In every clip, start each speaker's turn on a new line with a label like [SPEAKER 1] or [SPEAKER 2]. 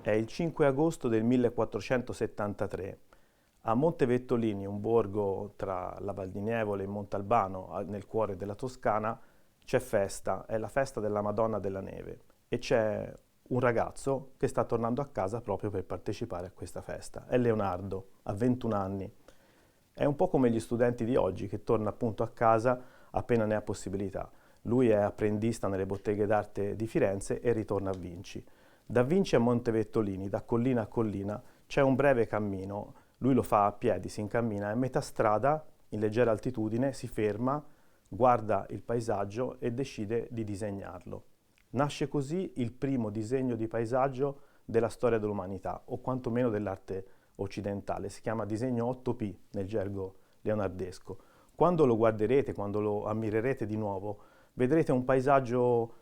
[SPEAKER 1] È il 5 agosto del 1473. A Montevettolini, un borgo tra la Val di Nievole e Montalbano, nel cuore della Toscana, c'è festa, è la festa della Madonna della Neve e c'è un ragazzo che sta tornando a casa proprio per partecipare a questa festa. È Leonardo, ha 21 anni. È un po' come gli studenti di oggi che torna appunto a casa appena ne ha possibilità. Lui è apprendista nelle botteghe d'arte di Firenze e ritorna a Vinci. Da Vinci a Montevettolini, da collina a collina, c'è un breve cammino. Lui lo fa a piedi, si incammina e a metà strada, in leggera altitudine, si ferma, guarda il paesaggio e decide di disegnarlo. Nasce così il primo disegno di paesaggio della storia dell'umanità, o quantomeno dell'arte occidentale. Si chiama disegno 8P nel gergo leonardesco. Quando lo guarderete, quando lo ammirerete di nuovo, vedrete un paesaggio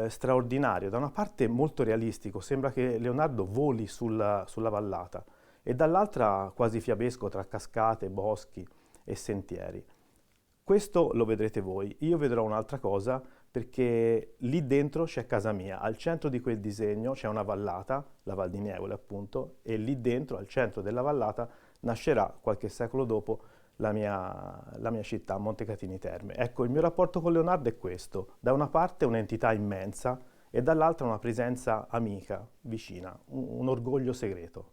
[SPEAKER 1] straordinario, da una parte molto realistico, sembra che Leonardo voli sulla vallata, e dall'altra quasi fiabesco tra cascate, boschi e sentieri. Questo lo vedrete voi, io vedrò un'altra cosa perché lì dentro c'è casa mia, al centro di quel disegno c'è una vallata, la Val di Nievole appunto, e lì dentro, al centro della vallata, nascerà qualche secolo dopo la mia città, Montecatini Terme. Ecco, il mio rapporto con Leonardo è questo, da una parte un'entità immensa e dall'altra una presenza amica, vicina, un orgoglio segreto.